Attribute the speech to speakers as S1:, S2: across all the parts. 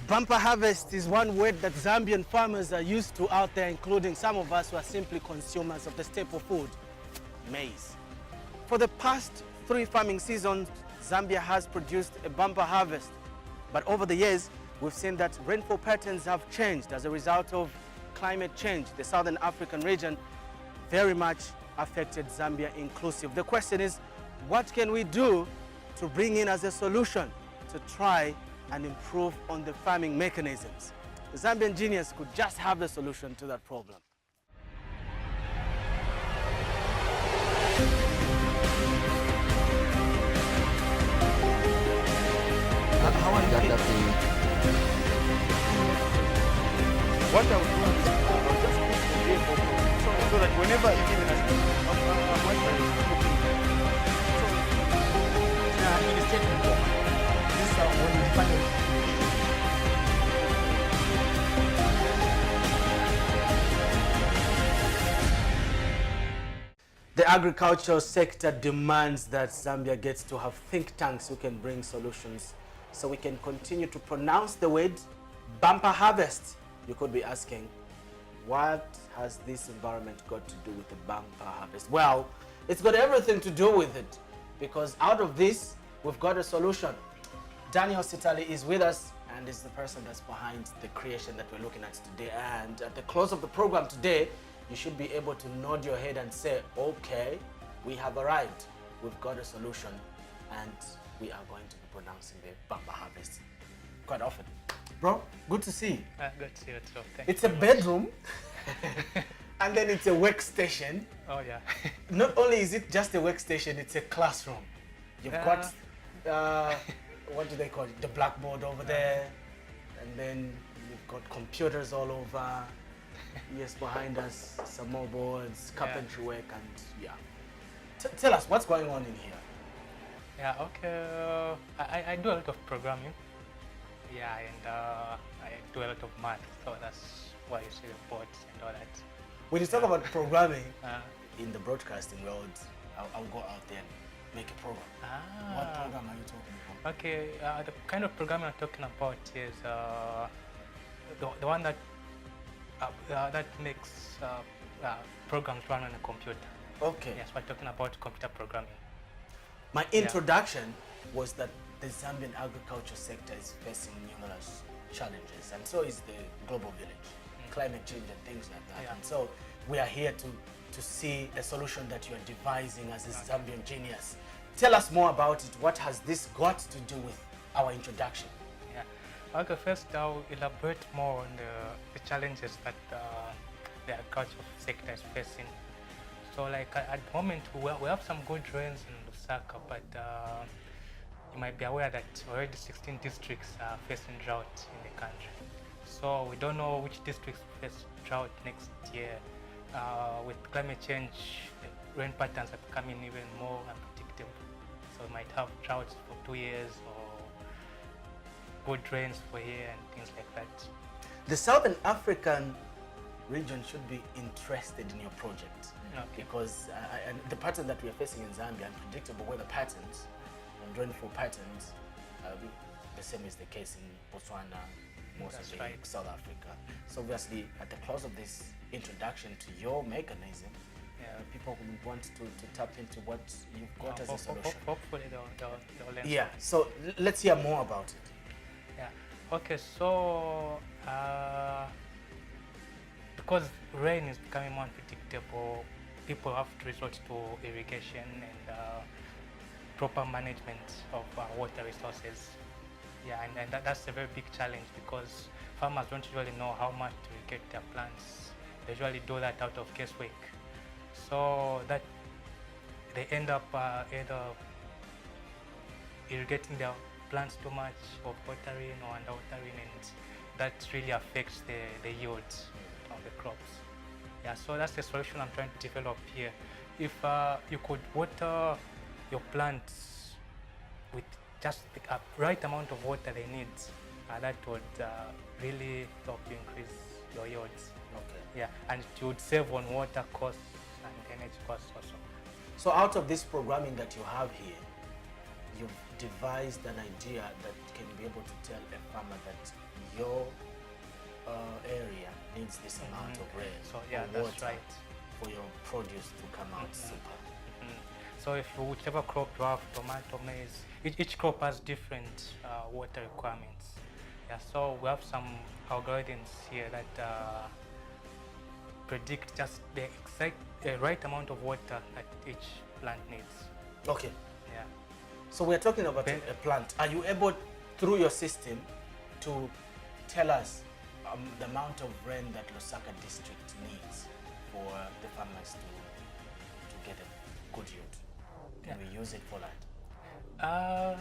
S1: Bumper harvest is one word that Zambian farmers are used to out there, including some of us who are simply consumers of the staple food, maize. For the past 3 farming seasons, Zambia has produced a bumper harvest. But over the years, we've seen that rainfall patterns have changed as a result of climate change. The Southern African region very much affected Zambia inclusive. The question is, what can we do to bring in as a solution to try and improve on the farming mechanisms? The Zambian genius could just have the solution to that problem. How are you getting? What I would do is I'll just put the vehicle so that whenever you give it it is taken off. This is when we find it. The agricultural sector demands that Zambia gets to have think tanks who can bring solutions so we can continue to pronounce the word bumper harvest. You could be asking, what has this environment got to do with the bumper harvest? Well, it's got everything to do with it, because out of this, we've got a solution. Daniel Sitali is with us and is the person that's behind the creation that we're looking at today. And at the close of the program today, you should be able to nod your head and say, okay, we have arrived. We've got a solution and we are going to be pronouncing the bumper harvest quite often. Bro, good to see you.
S2: Good to see you too.
S1: It's a bedroom and then it's a workstation.
S2: Oh yeah.
S1: Not only is it just a workstation, it's a classroom. You've got, what do they call it? The blackboard over there. And then you've got computers all over. Yes, behind us, some more boards, carpentry work, and yeah. Tell us, what's going on in here?
S2: Yeah, okay. I do a lot of programming. Yeah, and I do a lot of math, so that's why you see the boards and all that.
S1: When you talk about programming in the broadcasting world, I'll go out there and make a program. What program are you talking about?
S2: Okay, the kind of programming I'm talking about is the one that that makes programs run on a computer.
S1: Okay.
S2: Yes, we're talking about computer programming.
S1: My introduction was that the Zambian agriculture sector is facing numerous challenges, and so is the global village, climate change and things like that. And so we are here to see a solution that you are devising as a Zambian genius. Tell us more about it. What has this got to do with our introduction?
S2: Yeah. Okay, first I'll elaborate more on the challenges that the agriculture sector is facing. So like at the moment we have some good rains in Lusaka, but you might be aware that already 16 districts are facing drought in the country. So we don't know which districts face drought next year. With climate change, the rain patterns are becoming even more unpredictable. So we might have droughts for 2 years or good rains for a year and things like that.
S1: The Southern African region should be interested in your project because the pattern that we are facing in Zambia, unpredictable weather patterns and rainfall patterns, the same is the case in Botswana, Mozambique, South Africa. So obviously, at the close of this introduction to your mechanism, people will want to tap into what you've got as a solution.
S2: Hopefully they'll learn.
S1: Yeah, so let's hear more about it.
S2: Yeah, okay, so because rain is becoming more unpredictable, people have to resort to irrigation and proper management of water resources. Yeah, and that's a very big challenge because farmers don't usually know how much to irrigate their plants. They usually do that out of guesswork. So that they end up either irrigating their plants too much or watering or underwatering, and that really affects the yields of the crops. Yeah, so that's the solution I'm trying to develop here. If you could water your plants with just the right amount of water they need, that would really help you increase your yields.
S1: Okay.
S2: Yeah, and it would save on water costs and energy costs also.
S1: So out of this programming that you have here, you've devised an idea that can be able to tell a farmer that your area needs this amount of rain
S2: So yeah,
S1: or
S2: that's
S1: water
S2: right.
S1: for your produce to come out super.
S2: So if whichever crop you have, tomato, maize, each crop has different water requirements. Yeah, so we have some algorithms here that predict just the exact right amount of water that each plant needs.
S1: Okay,
S2: Yeah.
S1: so we're talking about a plant. Are you able, through your system, to tell us the amount of rain that Lusaka district needs for the farmers to get a good yield? Can we use it for that?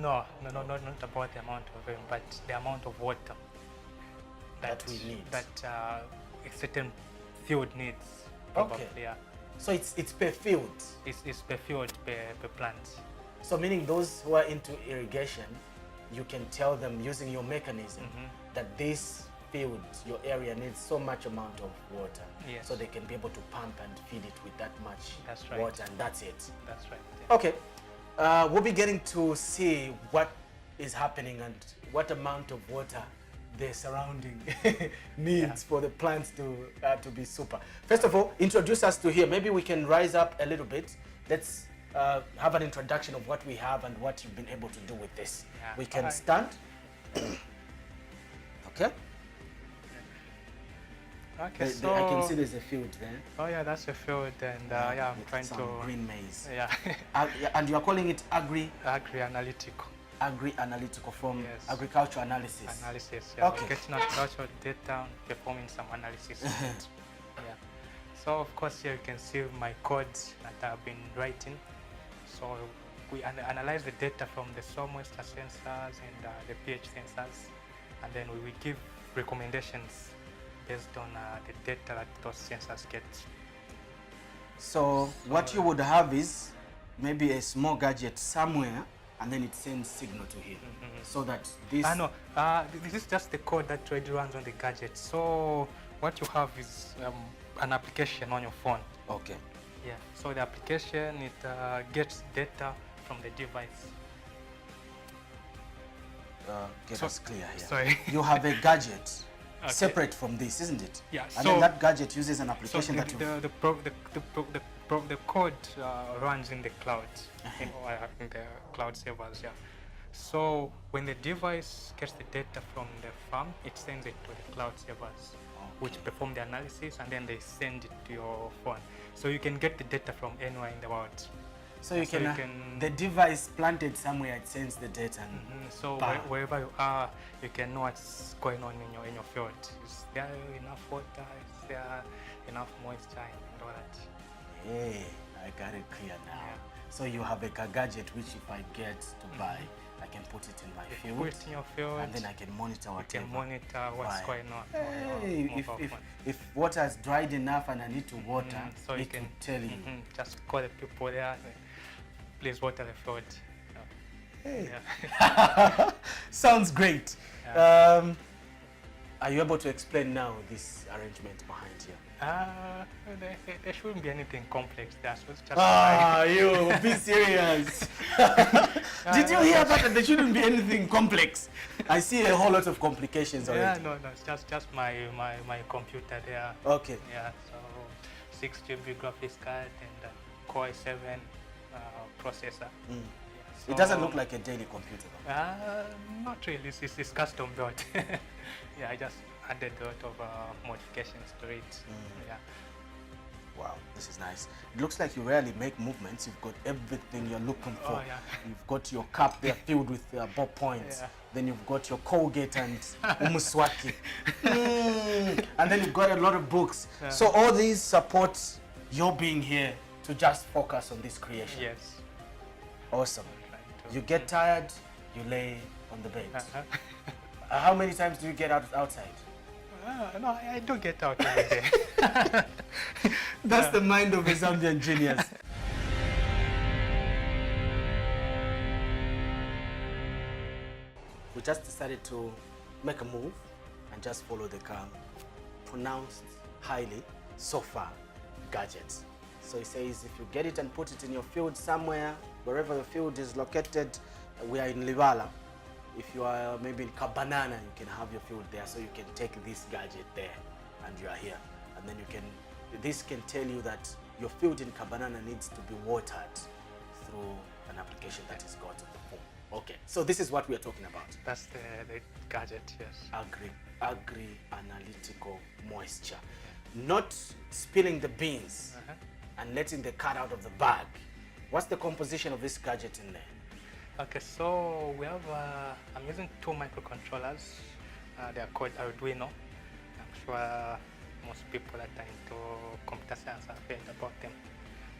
S2: No, not about the amount of rain, but the amount of water
S1: That we need.
S2: that a certain field needs. Probably,
S1: Okay.
S2: yeah.
S1: So it's per field.
S2: It's per field, per plant.
S1: So meaning those who are into irrigation, you can tell them using your mechanism that this field, your area needs so much amount of water.
S2: Yes.
S1: So they can be able to pump and feed it with that much
S2: That's right.
S1: water, and that's it.
S2: That's right. Yeah.
S1: Okay. We'll be getting to see what is happening and what amount of water the surrounding needs for the plants to be super. First of all, introduce us to here. Maybe we can rise up a little bit. Let's have an introduction of what we have and what you've been able to do with this.
S2: Yeah.
S1: We can
S2: Alright.
S1: stand. Okay.
S2: Okay,
S1: I can see there's a field there.
S2: Oh yeah, that's a field, and yeah, I'm
S1: with
S2: trying
S1: some
S2: to.
S1: green maize.
S2: Yeah,
S1: And you are calling it
S2: agri-analytical
S1: agri-analytical from
S2: Yes.
S1: agriculture analysis.
S2: analysis. Yeah,
S1: Okay.
S2: we're getting agricultural data, performing some analysis. on it. Yeah. So of course here you can see my codes that I've been writing. So we analyze the data from the soil moisture sensors and the pH sensors, and then we give recommendations based on the data that those sensors get.
S1: So what you would have is maybe a small gadget somewhere, and then it sends signal to him, so that this.
S2: No, this is just the code that already runs on the gadget. So what you have is an application on your phone.
S1: Okay.
S2: Yeah. So the application, it gets data from the device.
S1: Get
S2: So-
S1: us clear here.
S2: sorry.
S1: You have a gadget
S2: Okay.
S1: separate from this, isn't it?
S2: Yeah,
S1: And
S2: so-
S1: then that gadget uses an
S2: So
S1: application that you.
S2: the code runs in the cloud, in the cloud servers. Yeah. So when the device gets the data from the farm, it sends it to the cloud servers, which perform the analysis, and then they send it to your phone. So you can get the data from anywhere in the world.
S1: So you
S2: so
S1: can,
S2: you can-
S1: the device planted somewhere, it sends the data. And
S2: So
S1: Bam.
S2: wherever you are, you can know what's going on in your field. Is there enough water? Is there enough moisture and all that?
S1: Hey, I got it clear now.
S2: Yeah.
S1: So you have a gadget which, if I get to buy, I can put it in my
S2: You
S1: field,
S2: put it in your field.
S1: and then I can monitor
S2: You
S1: whatever.
S2: can monitor what's
S1: Why?
S2: going on.
S1: Hey,
S2: on
S1: if,
S2: mobile
S1: if,
S2: phone.
S1: if water is dried enough and I need to water,
S2: So you
S1: it
S2: can
S1: will tell you.
S2: just call the people there. Please water the field.
S1: Hey.
S2: Yeah.
S1: Sounds great.
S2: Yeah.
S1: Are you able to explain now this arrangement behind here?
S2: There shouldn't be anything complex there. So it's just
S1: You be serious. Did you hear that? There shouldn't be anything complex. I see a whole lot of complications
S2: yeah,
S1: already.
S2: no, it's just my computer there.
S1: Okay.
S2: Yeah, so 6 GB graphics card and Core i7 processor.
S1: Mm.
S2: So,
S1: It doesn't look like a daily computer. Though.
S2: Not really. It's custom built. Yeah, I just added a lot of modifications to it. Yeah.
S1: Wow, this is nice. It looks like you rarely make movements. You've got everything you're looking for.
S2: Oh, yeah.
S1: You've got your cup there filled with ball points.
S2: Yeah.
S1: Then you've got your Colgate and umuswaki. And then you've got a lot of books.
S2: Yeah.
S1: So all these support your being here to just focus on this creation.
S2: Yes.
S1: Awesome.
S2: I'm trying to-
S1: You get tired, you lay on the bed.
S2: Uh-huh.
S1: How many times do you get outside?
S2: No, I do get out every day.
S1: That's the mind of a Zambian genius. We just decided to make a move and just follow the pronounced highly so far gadget. So he says if you get it and put it in your field somewhere, wherever the field is located. We are in Livala. If you are maybe in Kabanana, you can have your field there, so you can take this gadget there, and you are here. And then this can tell you that your field in Kabanana needs to be watered through an application that is got on the phone. Okay, so this is what we are talking about.
S2: That's the gadget, yes.
S1: Agri analytical moisture. Not spilling the beans and letting the cat out of the bag. What's the composition of this gadget in there?
S2: Okay, so we have, I'm using 2 microcontrollers. They are called Arduino. I'm sure most people that are into computer science have heard about them.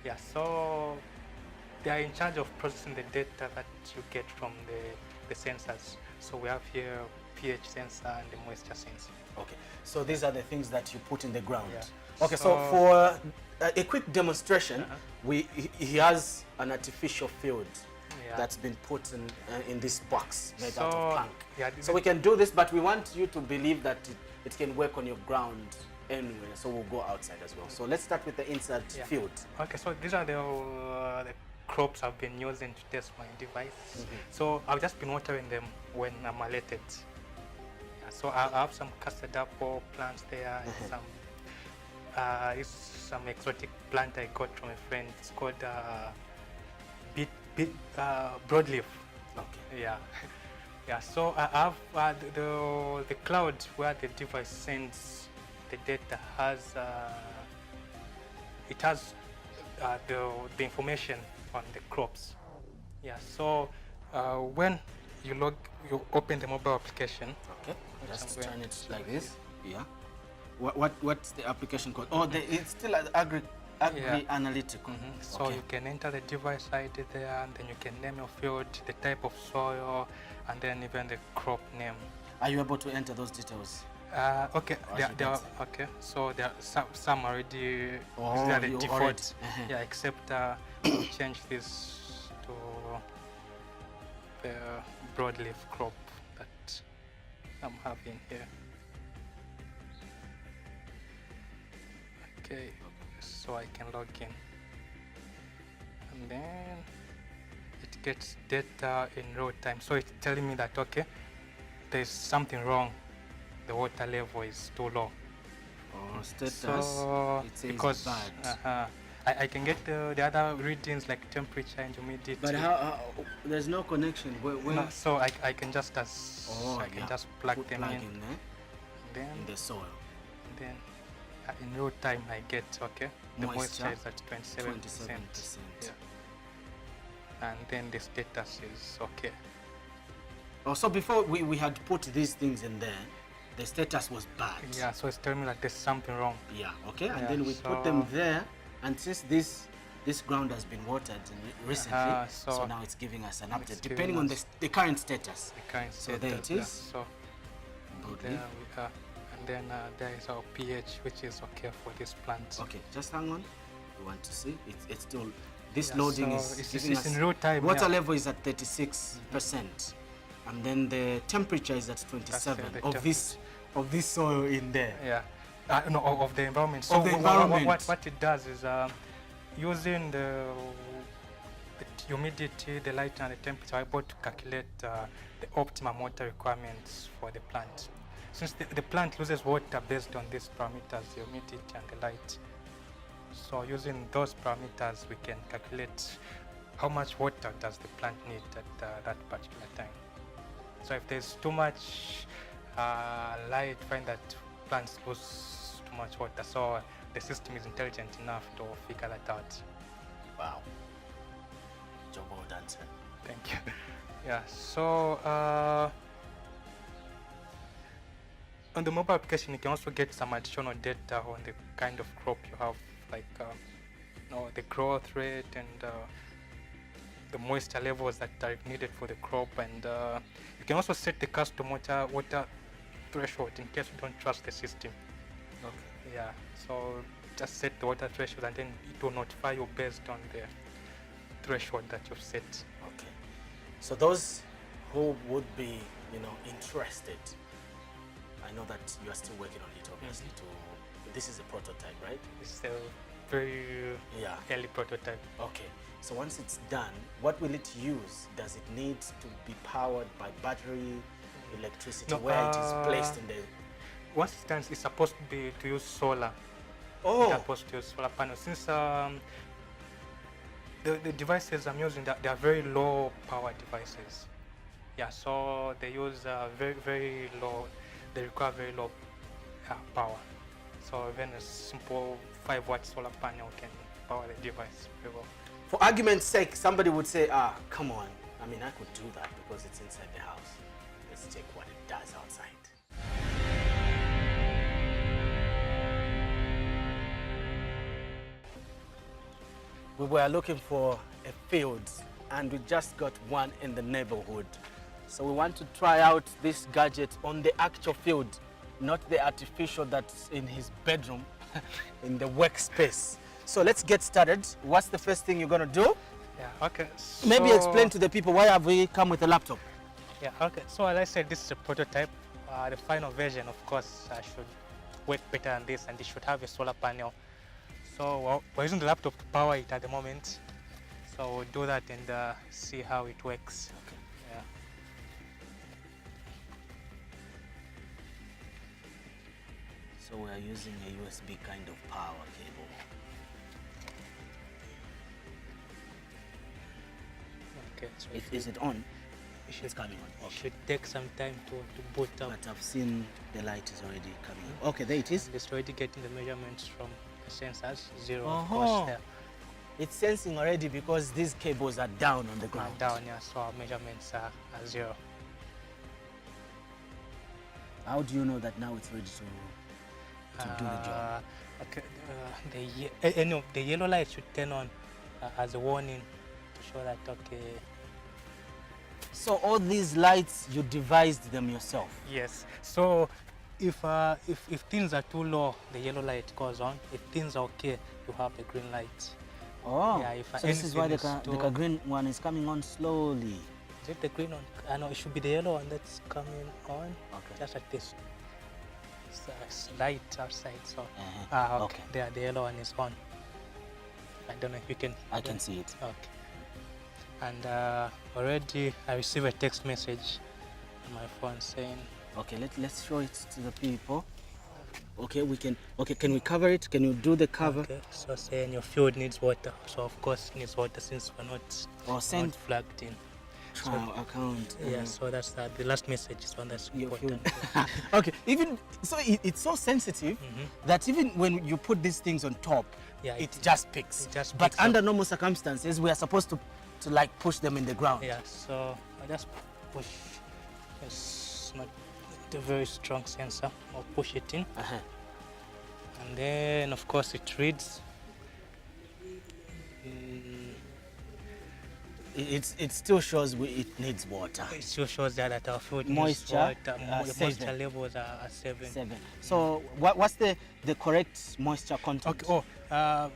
S2: Yeah, so they are in charge of processing the data that you get from the sensors. So we have here pH sensor and the moisture sensor.
S1: Okay, so these are the things that you put in the ground.
S2: Yeah.
S1: Okay, so for a quick demonstration, he has an artificial field that's been put in this box made out of plank.
S2: Yeah,
S1: so we can do this, but we want you to believe that it can work on your ground anyway, so we'll go outside as well. So let's start with the inside field.
S2: Okay, so these are the crops I've been using to test my device. So I've just been watering them when I'm alerted. So I have some custard apple plants there, and some exotic plant I got from a friend. It's called broadleaf.
S1: Okay.
S2: Yeah. Yeah. So I have the cloud where the device sends the data has it has the information on the crops. Yeah. So when you open the mobile application.
S1: Okay. Just turn it like this. Yeah. What's the application called? Oh, it's still agri analytical.
S2: So you can enter the device ID there, and then you can name your field, the type of soil, and then even the crop name.
S1: Are you able to enter those details?
S2: Okay. Okay. So there are some already.
S1: Oh,
S2: they are the default.
S1: Already.
S2: Yeah, except change this to the broadleaf crop that I'm having here. Okay, so I can log in, and then it gets data in real time. So it's telling me that okay, there's something wrong. The water level is too low.
S1: Oh, status.
S2: So
S1: it says
S2: because
S1: bad.
S2: I can get the other readings like temperature and humidity.
S1: But how there's no connection. Where?
S2: No, so I can just just plug them in
S1: there.
S2: Then
S1: in the soil.
S2: Then in real time I get the moisture is at 27%. Yeah. And then the status is okay.
S1: Oh, so before we had put these things in there, the status was bad.
S2: Yeah, so it's telling me that there's something wrong.
S1: Yeah, okay. And then we put them there, and since this ground has been watered recently, so now it's giving us an update depending on the current status. So there it is.
S2: Yeah, so there we are. And then there is our pH, which is okay for this plant.
S1: Okay, just hang on. We want to see. It's still this loading is giving
S2: it's
S1: us
S2: in real time.
S1: Water level is at 36%, and then the temperature is at 27 of this soil in there.
S2: Yeah. No, of the environment. So
S1: of the environment.
S2: What it does is using the humidity, the light, and the temperature, I'm able to calculate the optimum water requirements for the plant. Since the plant loses water based on these parameters, the humidity and the light. So using those parameters, we can calculate how much water does the plant need at that particular time. So if there's too much light, find that plants lose too much water. So the system is intelligent enough to figure that out.
S1: Wow. Job well done, sir.
S2: Thank you. Yeah, so on the mobile application, you can also get some additional data on the kind of crop you have, like the growth rate and the moisture levels that are needed for the crop, and you can also set the custom water threshold in case you don't trust the system. Okay. Yeah, so just set the water threshold, and then it will notify you based on the threshold that you've set.
S1: Okay. So those who would be, interested, I know that you are still working on it, obviously. This is a prototype, right?
S2: very
S1: Yeah.
S2: early prototype.
S1: Okay. So once it's done, what will it use? Does it need to be powered by battery, electricity?
S2: No,
S1: Where it is placed in the...
S2: Once it's done, it's supposed to use solar.
S1: Oh.
S2: It's supposed to use solar panels. Since the devices I'm using, they are very low power devices. Yeah, so they use very low. They require very low power. So even a simple 5-watt solar panel can power the device very well.
S1: For argument's sake, somebody would say, ah, come on. I mean, I could do that because it's inside the house. Let's check what it does outside. We were looking for a field and we just got one in the neighborhood. So we want to try out this gadget on the actual field, not the artificial that's in his bedroom, in the workspace. So let's get started. What's the first thing you're gonna do?
S2: Yeah, okay. So,
S1: Maybe explain to the people why have we come with a laptop?
S2: Yeah, okay. So as I said, this is a prototype. The final version, of course, should work better than this, and it should have a solar panel. So we're using the laptop to power it at the moment. So we'll do that and see how it works.
S1: Okay.
S2: Yeah.
S1: So we are using a USB kind of power cable.
S2: Okay. So
S1: Is it on? It's coming on.
S2: it should take some time to boot up.
S1: But I've seen the light is already coming on. Okay, there it is.
S2: It's already getting the measurements from the sensors. Zero, of
S1: Uh-huh.
S2: course, there.
S1: It's sensing already because these cables are down on the ground.
S2: Down, yeah. So our measurements are 0.
S1: How do you know that now it's ready to do the job?
S2: Okay, the yellow light should turn on as a warning to show that, okay.
S1: So all these lights, you devised them yourself?
S2: Yes. So if things are too low, the yellow light goes on. If things are okay, you have the green light.
S1: Oh,
S2: Yeah, if
S1: so this is why
S2: anything is
S1: the green one is coming on slowly.
S2: Is it the green one? I know it should be the yellow one that's coming on.
S1: Okay.
S2: Just like this. It's light outside, so
S1: Uh-huh.
S2: okay. There, the yellow one is on. I don't know if you can.
S1: I can see it.
S2: Okay. And already I received a text message on my phone saying.
S1: Okay, let's show it to the people. Okay, can we cover it? Can you do the cover?
S2: Okay, so saying your field needs water. So of course it needs water since we're not flagged in.
S1: Trial account.
S2: Yeah, so that's the last message is one that's
S1: Your
S2: important.
S1: Okay, even so, it's so sensitive that even when you put these things on top,
S2: Yeah,
S1: it just picks.
S2: it just
S1: but
S2: picks
S1: under
S2: up.
S1: normal circumstances, we are supposed to like push them in the ground.
S2: Yeah, so I just push. It's not a very strong sensor. I'll push it in, and then of course it reads.
S1: It still shows it needs water.
S2: It still shows that our food
S1: Moisture,
S2: needs water.
S1: seven.
S2: Moisture levels are 7.
S1: So what's the correct moisture content?
S2: Okay.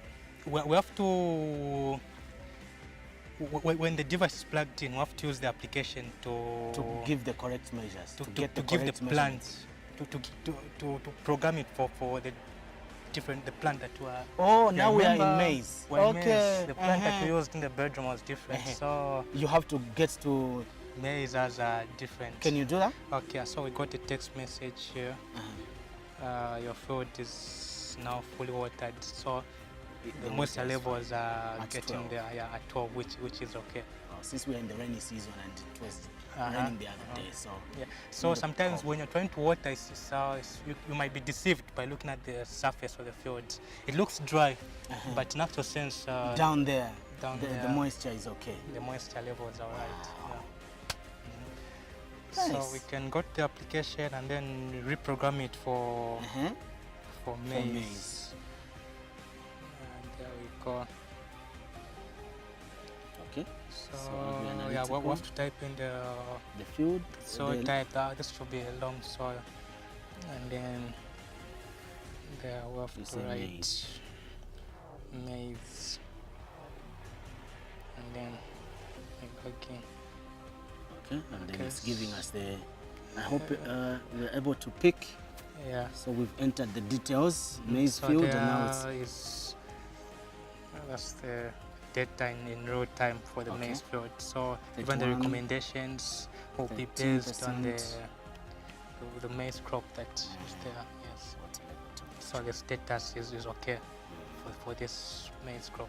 S2: We have to. When the device is plugged in, we have to use the application to
S1: give the correct measures.
S2: to
S1: get the
S2: give the
S1: correct
S2: plant to program it for the plant that we are.
S1: Oh,
S2: Yeah,
S1: now we are
S2: remember
S1: in maize.
S2: we're in
S1: Okay.
S2: maize. The plant that we used in the bedroom was different, so
S1: You have to get to.
S2: maize has a different.
S1: Can you do that?
S2: Okay, so we got a text message here. Your field is now fully watered, so the moisture levels are
S1: at
S2: getting
S1: 12.
S2: there, yeah, at 12, which is okay.
S1: Since we're in the rainy season and it was raining the other day, so
S2: Yeah. So sometimes when you're trying to water, you might be deceived by looking at the surface of the field. It looks dry, but in actual sense,
S1: down there,
S2: down
S1: the
S2: there,
S1: moisture is okay.
S2: the moisture levels are right.
S1: Wow.
S2: Yeah.
S1: Nice.
S2: So we can go to the application and then reprogram it for maize.
S1: maize.
S2: And there we go.
S1: Okay.
S2: So
S1: we'll be
S2: yeah,
S1: analytical.
S2: we have to type in the
S1: field.
S2: soil type. This should be a long soil, and then there we have
S1: You
S2: to
S1: say
S2: write maize, and then we go again.
S1: Okay, and then
S2: Okay.
S1: it's giving us the. I hope we're able to pick.
S2: Yeah.
S1: So we've entered the details, maize
S2: So
S1: field,
S2: there
S1: and now it's
S2: is that's the data in real time for the
S1: Okay.
S2: maize field. So even the
S1: 31,
S2: recommendations will be based on
S1: 13%.
S2: the maize crop that is there. Yes. So the status is okay for this maize crop.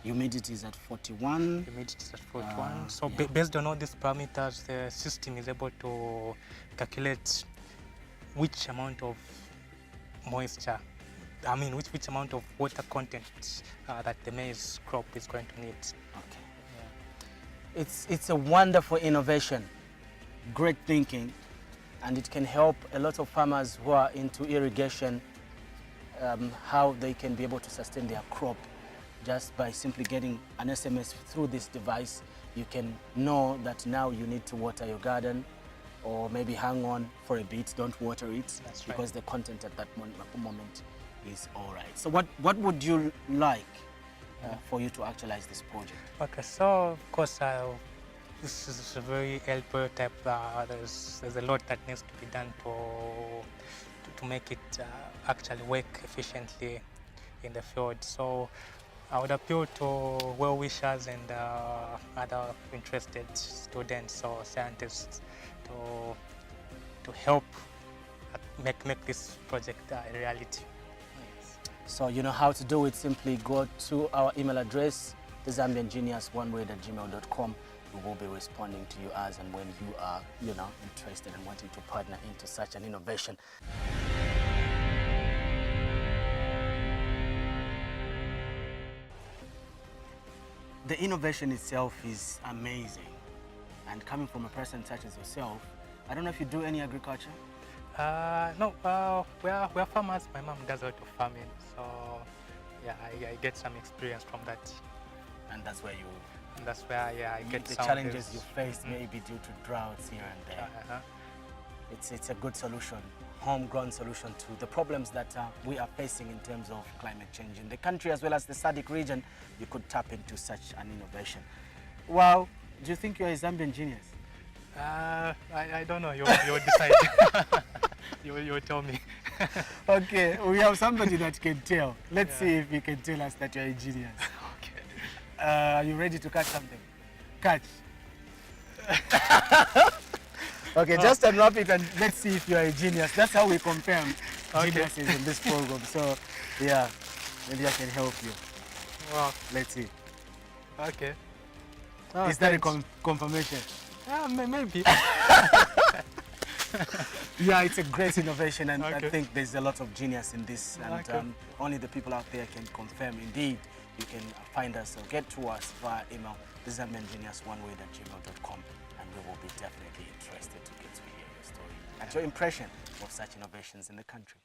S1: Humidity is at 41.
S2: Humidity is at 41. So
S1: yeah.
S2: based on all these parameters, the system is able to calculate which amount of moisture, which amount of water content that the maize crop is going to need.
S1: Okay.
S2: Yeah.
S1: It's a wonderful innovation, great thinking, and it can help a lot of farmers who are into irrigation, how they can be able to sustain their crop just by simply getting an SMS through this device. You can know that now you need to water your garden, or maybe hang on for a bit, don't water it.
S2: That's
S1: because
S2: right.
S1: the content at that moment is all right. So what would you like for you to actualize this project?
S2: Okay, so of course this is a very early prototype. There's a lot that needs to be done to make it actually work efficiently in the field. So I would appeal to well-wishers and other interested students or scientists to help make this project a reality. Yes.
S1: So you know how to do it. Simply go to our email address, thezambiangenius1word@gmail.com. We will be responding to you as and when you are, interested and wanting to partner into such an innovation. The innovation itself is amazing, and coming from a person such as yourself, I don't know if you do any agriculture.
S2: No, we're farmers. My mom does a lot of farming, so yeah, I get some experience from that.
S1: And that's where
S2: And that's where I get
S1: the
S2: some
S1: challenges you face, maybe due to droughts here and there. It's a good solution, homegrown solution to the problems that we are facing in terms of climate change in the country as well as the SADC region. You could tap into such an innovation. Well, do you think you're a Zambian genius?
S2: I don't know. You decide. you tell me.
S1: Okay, we have somebody that can tell. Let's see if you can tell us that you're a genius.
S2: Okay.
S1: Are you ready to catch something? Catch. Okay, just unwrap it and let's see if you're a genius. That's how we confirm geniuses in this program. So, yeah, maybe I can help you.
S2: Wow.
S1: Let's see.
S2: Okay.
S1: Is that a confirmation?
S2: Maybe.
S1: Yeah, it's a great innovation, and I
S2: Okay.
S1: think there's a lot of genius in this, and
S2: Okay.
S1: only the people out there can confirm. Indeed, you can find us or get to us via email, thezambiangenius1word@gmail.com, and we will be definitely interested to get to hear your story and your impression of such innovations in the country.